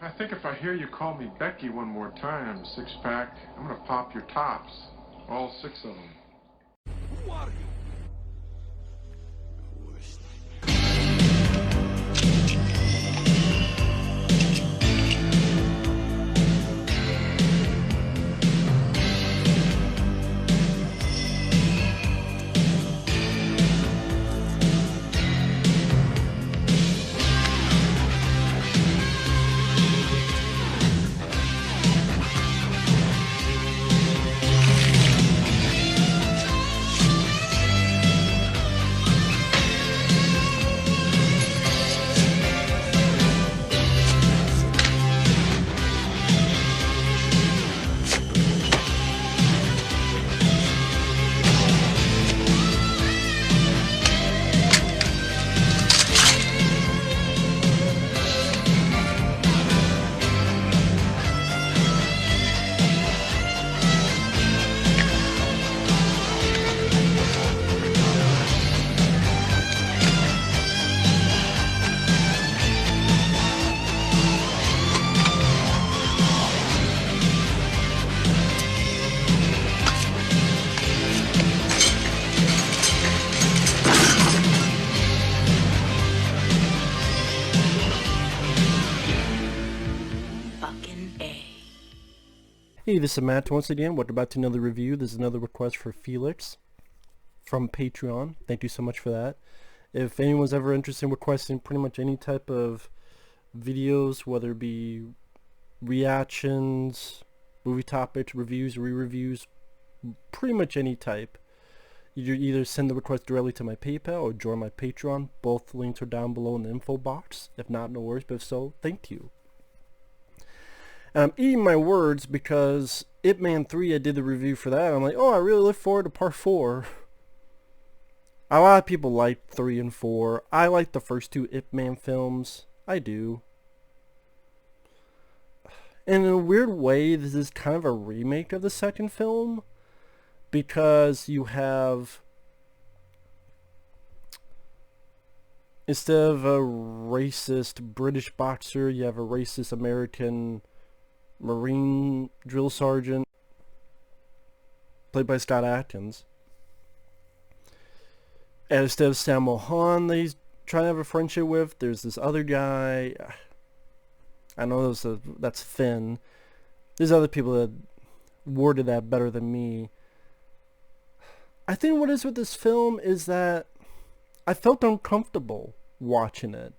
I think if I hear you call me Becky one more time, six-pack, I'm gonna pop your tops. All six of them. Who are you? Hey, this is Matt once again. Welcome back to another review. This is another request for Felix from Patreon. Thank you so much for that. If anyone's ever interested in requesting pretty much any type of videos, whether it be reactions, movie topics, reviews, re-reviews, pretty much any type, you either send the request directly to my PayPal or join my Patreon. Both links are down below in the info box. If not, no worries, but if so, thank you. And I'm eating my words because Ip Man 3, I did the review for that. I'm like, oh, I really look forward to part 4. A lot of people like 3 and 4. I like the first two Ip Man films. I do. And in a weird way, this is kind of a remake of the second film, because you have, instead of a racist British boxer, you have a racist American Marine drill sergeant played by Scott Adkins. And instead of Sammo Hung that he's trying to have a friendship with, there's this other guy. I know that's Finn. There's other people that worded that better than me. I think what is with this film is that I felt uncomfortable watching it.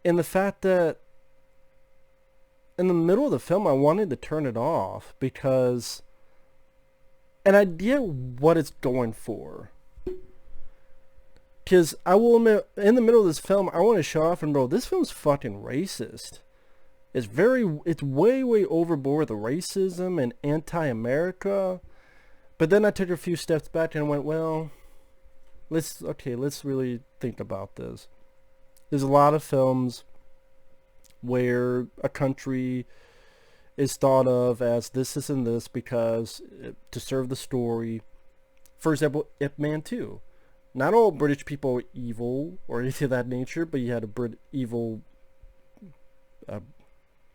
And the fact that in the middle of the film, I wanted to turn it off because, and I get what it's going for. Because I will admit, in the middle of this film, I want to show off and go, this film's fucking racist. It's way, way overboard with the racism and anti-America. But then I took a few steps back and went, well, let's really think about this. There's a lot of films where a country is thought of as this and this because to serve the story. For example, Ip Man 2. Not all British people are evil or anything of that nature, but you had a evil,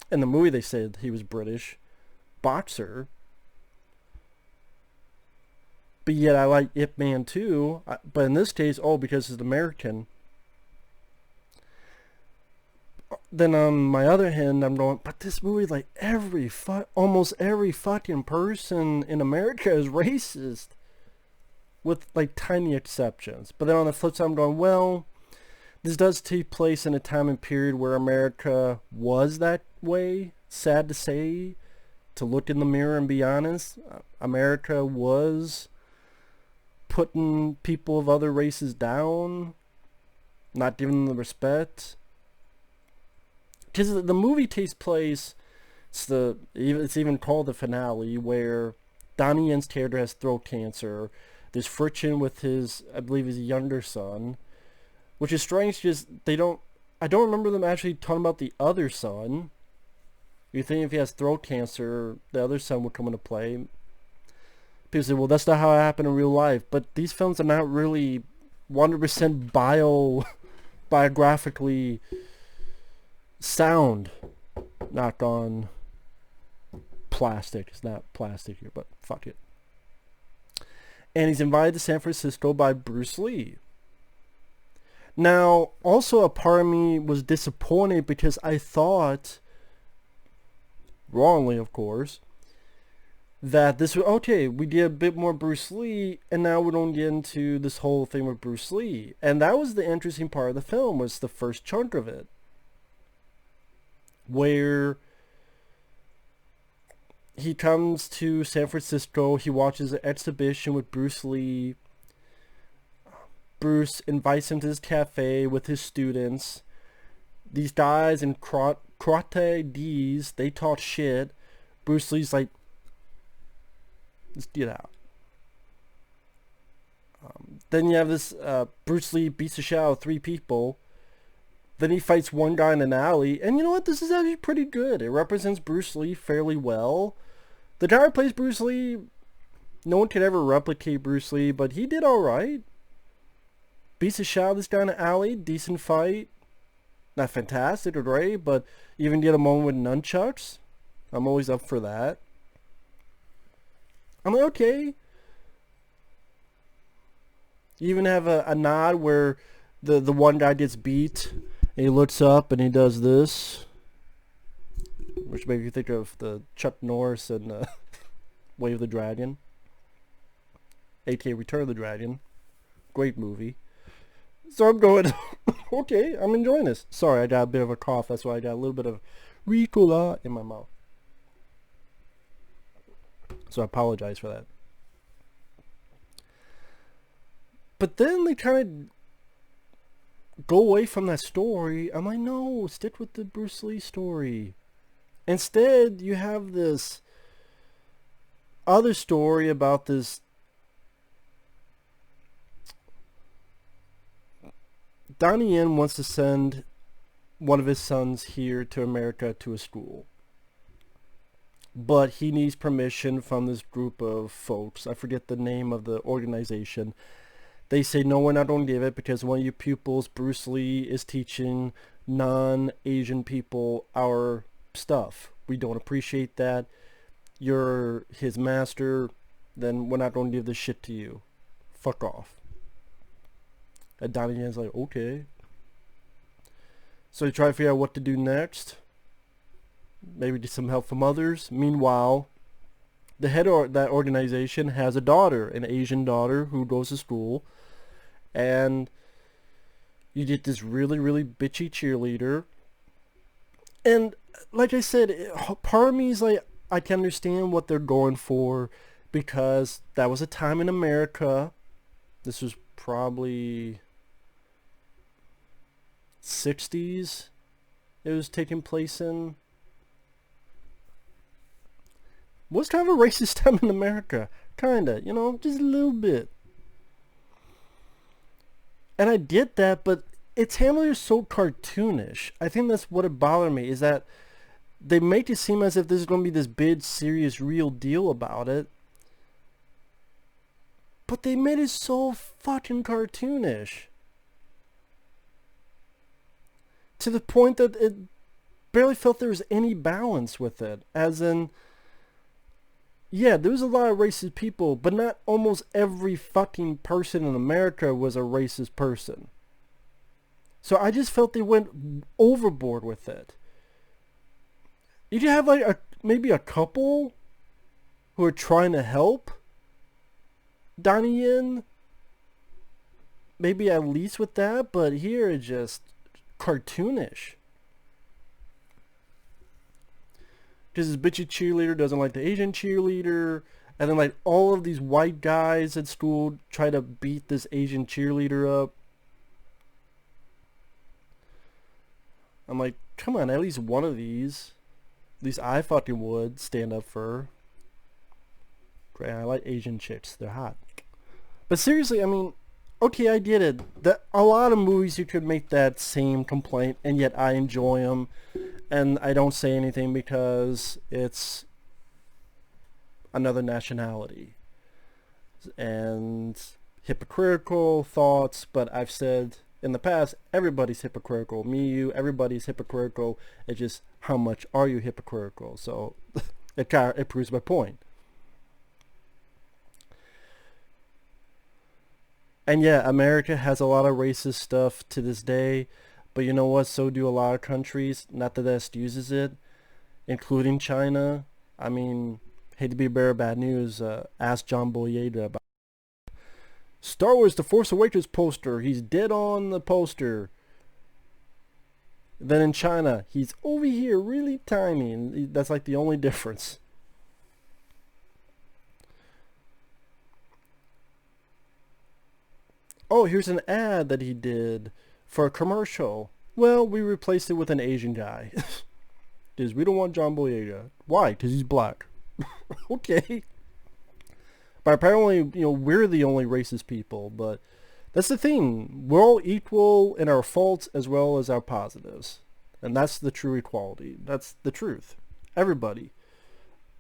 in the movie they said he was British, boxer. But yet I like Ip Man 2, but in this case, because it's American. Then on my other hand, I'm going, but this movie, like almost every fucking person in America is racist, with like tiny exceptions. But then on the flip side, I'm going, well, this does take place in a time and period where America was that way. Sad to say, to look in the mirror and be honest, America was putting people of other races down, not giving them the respect. Because the movie takes place, it's even called the finale, where Donnie Yen's character has throat cancer. There's friction with his, I believe his younger son, which is strange because I don't remember them actually talking about the other son. You think if he has throat cancer, the other son would come into play. People say, well, that's not how it happened in real life. But these films are not really 100% biographically sound. knock on plastic. It's not plastic here, but fuck it. And he's invited to San Francisco by Bruce Lee. Now, also a part of me was disappointed because I thought, wrongly of course, that this was, okay, we did a bit more Bruce Lee, and now we don't get into this whole thing with Bruce Lee. And that was the interesting part of the film, was the first chunk of it, where he comes to San Francisco, he watches an exhibition with Bruce Lee. Bruce invites him to his cafe with his students. These guys in karate D's, they talk shit. Bruce Lee's like, let's get out. Then you have this, Bruce Lee beats the shit out of 3 people. Then he fights one guy in an alley. And you know what? This is actually pretty good. It represents Bruce Lee fairly well. The guy who plays Bruce Lee, no one could ever replicate Bruce Lee, but he did alright. Beats the shit out of this guy in an alley. Decent fight. Not fantastic or great, but even get a moment with nunchucks. I'm always up for that. I'm like, okay. You even have a nod where the one guy gets beat and he looks up and he does this, which makes you think of the Chuck Norris and Way of the Dragon, aka Return of the Dragon. Great movie. So I'm going, okay, I'm enjoying this. Sorry, I got a bit of a cough. That's why I got a little bit of Ricola in my mouth. So I apologize for that. But then they kind of go away from that story. I'm like, no, stick with the Bruce Lee story. Instead, you have this other story about this Donnie Yen wants to send one of his sons here to America to a school. But he needs permission from this group of folks. I forget the name of the organization. They say, no, we're not going to give it because one of your pupils, Bruce Lee, is teaching non-Asian people our stuff. We don't appreciate that. You're his master, then we're not going to give this shit to you. Fuck off. And Donnie Yen's like, okay. So you try to figure out what to do next. Maybe get some help from others. Meanwhile, the head of that organization has a daughter, an Asian daughter who goes to school. And you get this really, really bitchy cheerleader. And like I said, part of me is like, I can understand what they're going for, because that was a time in America. This was probably 60s it was taking place in. Was kind of a racist time in America. Kinda, you know, just a little bit. And I get that, but its handler is so cartoonish. I think that's what it bothered me, is that they make it seem as if this is going to be this big, serious, real deal about it. But they made it so fucking cartoonish. To the point that it barely felt there was any balance with it. As in, yeah, there was a lot of racist people, but not almost every fucking person in America was a racist person. So I just felt they went overboard with it. You could have like maybe a couple who are trying to help Donnie Yen. Maybe at least with that, but here it's just cartoonish. Because this bitchy cheerleader doesn't like the Asian cheerleader, and then like all of these white guys at school try to beat this Asian cheerleader up. I'm like, come on, at least one of these. At least I fucking would stand up for her. Great, I like Asian chicks. They're hot. But seriously, I mean, okay, I get it. A lot of movies you could make that same complaint, and yet I enjoy them. And I don't say anything because it's another nationality. And hypocritical thoughts, but I've said in the past, everybody's hypocritical. Me, you, everybody's hypocritical. It's just how much are you hypocritical? So it proves my point. And yeah, America has a lot of racist stuff to this day, but you know what? So do a lot of countries. Not that uses it, including China. I mean, hate to be a bearer of bad news. Ask John Boyega about Star Wars The Force Awakens poster. He's dead on the poster. Then in China, he's over here really tiny, and that's like the only difference. Oh, here's an ad that he did for a commercial. Well, we replaced it with an Asian guy. Because we don't want John Boyega. Why? Because he's black. Okay. But apparently, we're the only racist people. But that's the thing. We're all equal in our faults as well as our positives. And that's the true equality. That's the truth. Everybody.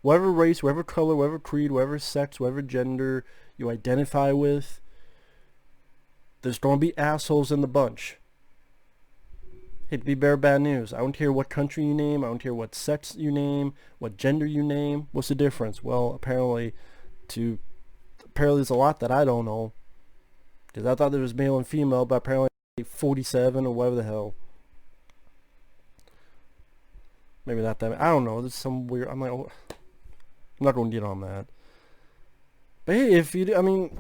Whatever race, whatever color, whatever creed, whatever sex, whatever gender you identify with, there's going to be assholes in the bunch. Hate to be bearer of bad news. I don't care what country you name. I don't care what sex you name, what gender you name. What's the difference? Well, apparently there's a lot that I don't know. Because I thought there was male and female, but apparently 47 or whatever the hell. Maybe not that. I don't know. There's some weird. I'm like, oh, I'm not going to get on that. But hey,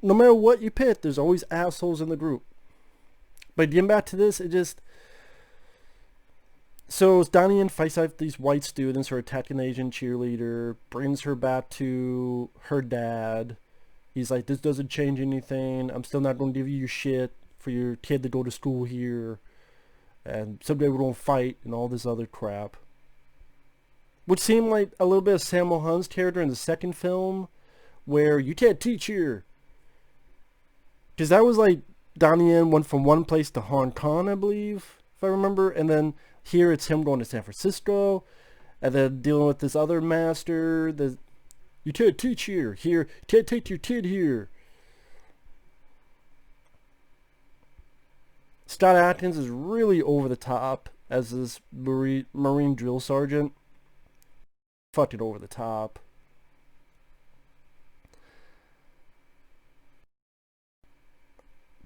no matter what you pick, there's always assholes in the group. But getting back to this, so Donnie Yen fights out these white students who are attacking the Asian cheerleader, brings her back to her dad. He's like, this doesn't change anything. I'm still not going to give you your shit for your kid to go to school here. And someday we're going to fight and all this other crap. Which seemed like a little bit of Sammo Hun's character in the second film, where you can't teach here. Because that was like Donnie Yen went from one place to Hong Kong, I believe, if I remember. And then here it's him going to San Francisco. And then dealing with this other master. You can't teach here. Here, you can't take your kid here. Scott Adkins is really over the top as this Marine drill sergeant. Fucking over the top.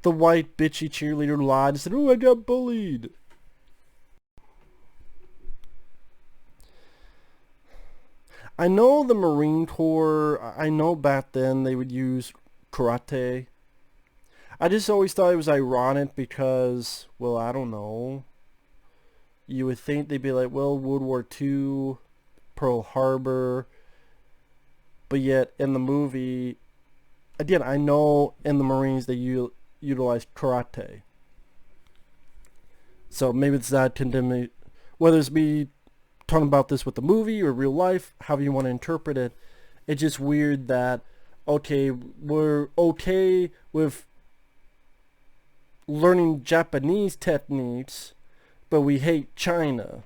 The white bitchy cheerleader lied and said, "Oh, I got bullied." I know the Marine Corps, I know back then they would use karate. I just always thought it was ironic because, well, I don't know. You would think they'd be like, well, World War II, Pearl Harbor. But yet, in the movie, again, I know in the Marines they utilize karate. So maybe it's that condemning, whether it's me talking about this with the movie or real life, however you want to interpret it. It's just weird that, okay, we're okay with learning Japanese techniques, but we hate China.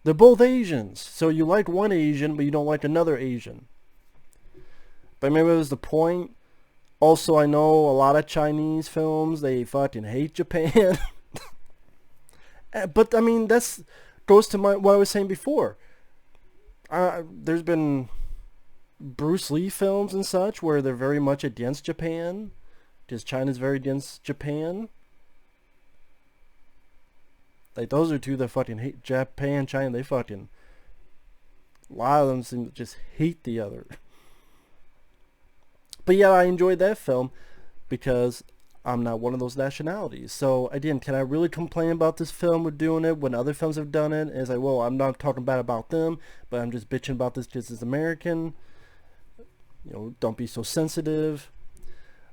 They're both Asians, so you like one Asian, but you don't like another Asian. But maybe that was the point. Also, I know a lot of Chinese films, they fucking hate Japan. But, I mean, that's goes to what I was saying before. There's been Bruce Lee films and such where they're very much against Japan. Because China's very against Japan. Like, those are two that fucking hate Japan, China. They fucking... A lot of them seem to just hate the other. But yeah, I enjoyed that film because I'm not one of those nationalities. So again, can I really complain about this film with doing it when other films have done it? And it's like, well, I'm not talking bad about them, but I'm just bitching about this because it's American. Don't be so sensitive.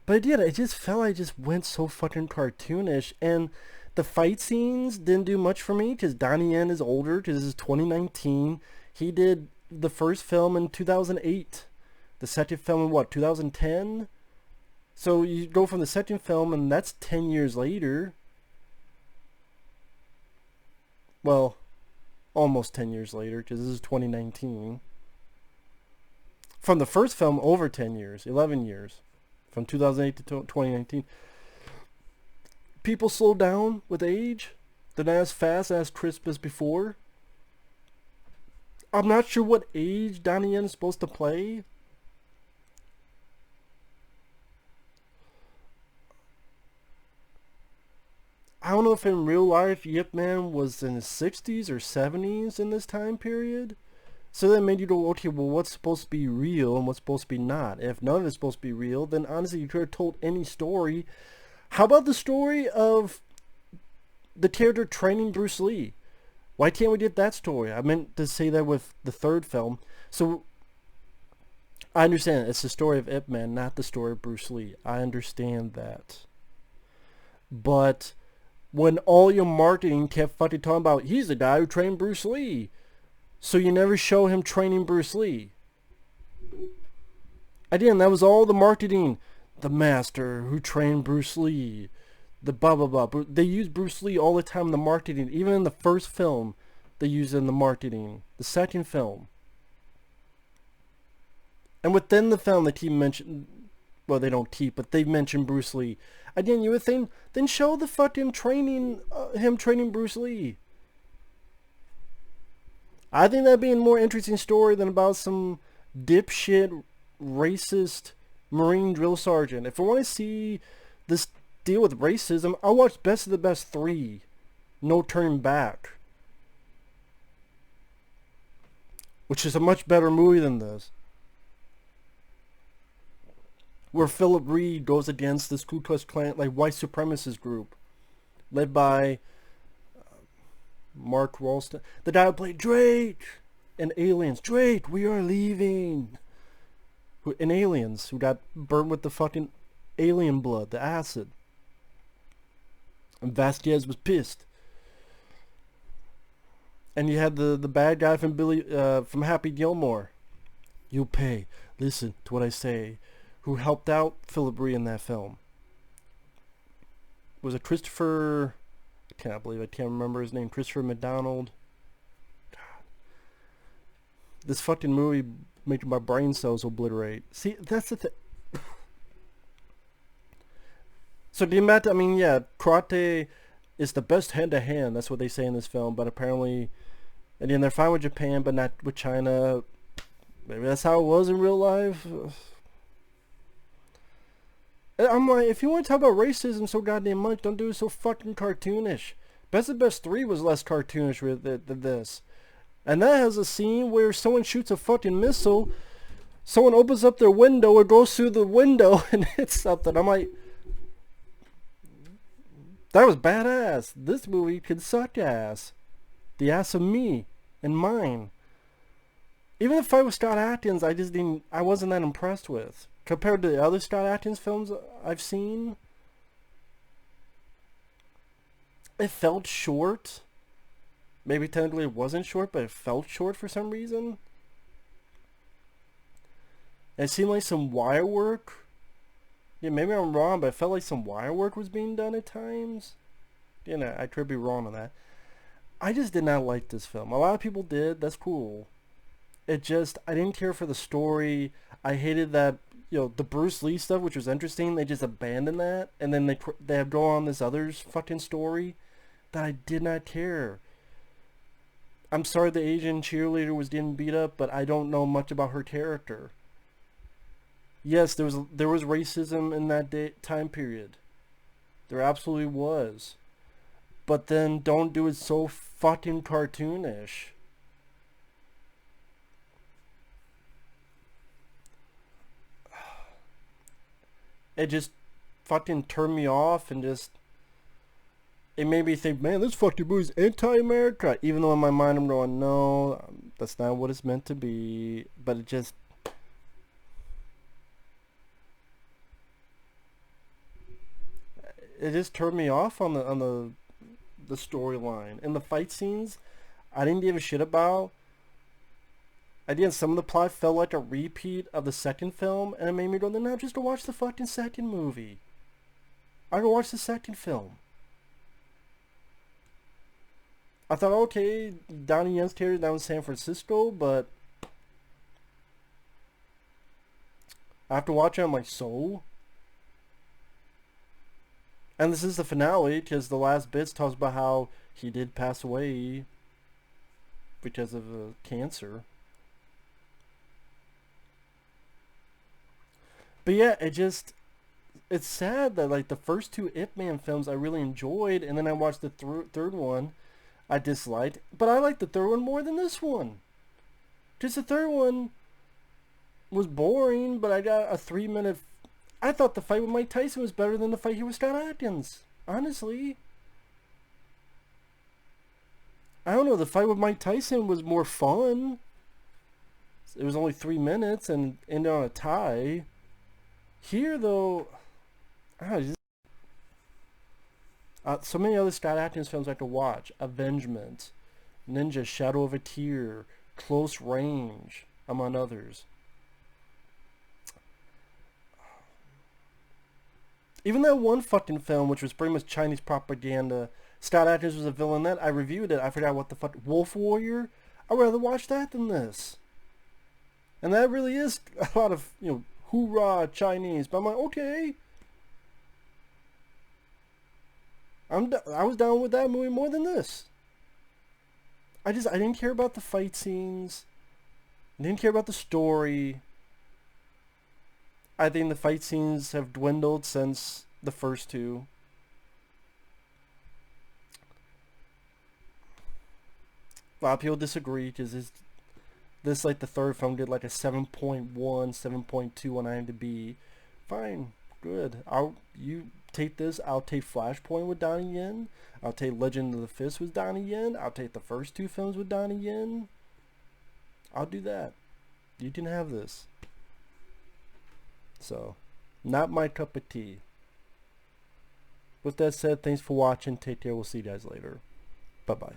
But again, it just felt like it just went so fucking cartoonish. And the fight scenes didn't do much for me because Donnie Yen is older because this is 2019. He did the first film in 2008. The second film in what, 2010? So you go from the second film and that's 10 years later. Well, almost 10 years later because this is 2019. From the first film, over 10 years, 11 years. from 2008 to 2019. People slow down with age. They're not as fast, as crisp as before. I'm not sure what age Donnie Yen is supposed to play. I don't know if in real life Yip Man was in his 60s or 70s in this time period. So that made you go, okay, well, what's supposed to be real and what's supposed to be not? If none of it's supposed to be real, then honestly, you could have told any story. How about the story of the character training Bruce Lee? Why can't we get that story? I meant to say that with the third film. So, I understand it's the story of Ip Man, not the story of Bruce Lee. I understand that. But when all your marketing kept fucking talking about, he's the guy who trained Bruce Lee. So you never show him training Bruce Lee. Again, that was all the marketing. The master who trained Bruce Lee. The blah blah blah. They use Bruce Lee all the time in the marketing. Even in the first film, they use it in the marketing. The second film. And within the film, they keep mentioning... Well, they don't keep, but they mention Bruce Lee. Again, you would think, then show the fucking training... him training Bruce Lee. I think that'd be a more interesting story than about some dipshit, racist Marine drill sergeant. If I want to see this deal with racism, I'll watch Best of the Best 3. No Turning Back. Which is a much better movie than this. Where Philip Reed goes against this Ku Klux Klan, like white supremacist group. Led by... Mark Ralston, the guy who played Drake in Aliens. Drake, we are leaving. In Aliens, who got burnt with the fucking alien blood, the acid. And Vasquez was pissed. And you had the bad guy from Happy Gilmore. You'll pay. Listen to what I say. Who helped out Philip Reed in that film? Was it Christopher? I can't remember his name. Christopher McDonald. God. This fucking movie making my brain cells obliterate. See, that's the thing. So I mean, yeah, karate is the best hand-to-hand. That's what they say in this film. But apparently, again, they're fine with Japan, but not with China. Maybe that's how it was in real life. I'm like, if you want to talk about racism so goddamn much, don't do it so fucking cartoonish. Best of Best 3 was less cartoonish than this. And that has a scene where someone shoots a fucking missile, someone opens up their window or goes through the window and hits something. I'm like, that was badass. This movie could suck ass. The ass of me and mine. Even the fight with Scott Adkins, I wasn't that impressed with. Compared to the other Scott Adkins films I've seen, it felt short. Maybe technically it wasn't short, but it felt short for some reason. It seemed like some wire work. Yeah, maybe I'm wrong, but it felt like some wire work was being done at times. You know, I could be wrong on that. I just did not like this film. A lot of people did. That's cool. I didn't care for the story. I hated that, the Bruce Lee stuff, which was interesting. They just abandoned that, and then they go on this other fucking story that I did not care. I'm sorry the Asian cheerleader was getting beat up, but I don't know much about her character. Yes, there was racism in that time period. There absolutely was. But then don't do it so fucking cartoonish. It just fucking turned me off, and it made me think, man, this fucking movie's anti-America. Even though in my mind I'm going, no, that's not what it's meant to be. But it just... It just turned me off on the storyline. And the fight scenes, I didn't give a shit about. Again, some of the plot felt like a repeat of the second film, and it made me go, then now just to watch the fucking second movie. I go watch the second film. I thought, okay, Donnie Yen's character down in San Francisco, but after watching, I'm like, so? And this is the finale, because the last bits talks about how he did pass away because of cancer. But yeah, it's sad that like the first two Ip Man films I really enjoyed, and then I watched the third one I disliked, but I liked the third one more than this one. Just the third one was boring, but I got a 3-minute. I thought the fight with Mike Tyson was better than the fight here with Scott Adkins. Honestly, I don't know. The fight with Mike Tyson was more fun. It was only 3 minutes and ended on a tie. Here, though, I don't know, so many other Scott Adkins films I have to watch. Avengement, Ninja, Shadow of a Tear, Close Range, among others. Even that one fucking film, which was pretty much Chinese propaganda, Scott Adkins was a villain in that. I reviewed it. I forgot what the fuck. Wolf Warrior? I'd rather watch that than this. And that really is a lot of, hoorah, Chinese. But I'm like, okay. I was down with that movie more than this. I didn't care about the fight scenes. I didn't care about the story. I think the fight scenes have dwindled since the first two. A lot of people disagree because this like the third film did like a 7.1, 7.2 on IMDb. Fine, good. You take this. I'll take Flashpoint with Donnie Yen. I'll take Legend of the Fist with Donnie Yen. I'll take the first two films with Donnie Yen. I'll do that. You can have this. So, not my cup of tea. With that said, thanks for watching. Take care. We'll see you guys later. Bye-bye.